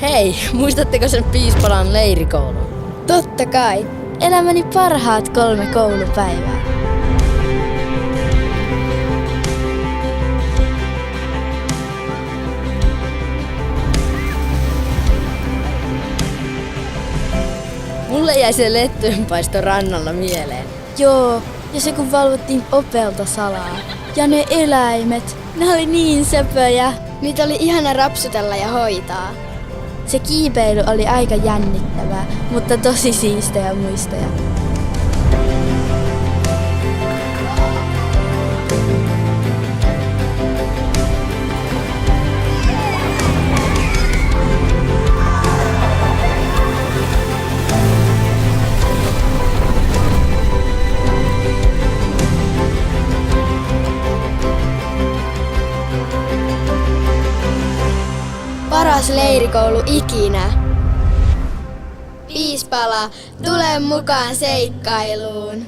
Hei, muistatteko sen Piispalan leirikoulun? Totta kai. Elämäni parhaat 3 koulupäivää. Mulle jäi se lettujenpaisto rannalla mieleen. Joo, ja se kun valvottiin Opelta salaa. Ja ne eläimet, ne oli niin söpöjä. Niitä oli ihana rapsutella ja hoitaa. Se kiipeily oli aika jännittävää, mutta tosi siistejä muistoja. Paras leirikoulu ikinä. Piispala, tule mukaan seikkailuun.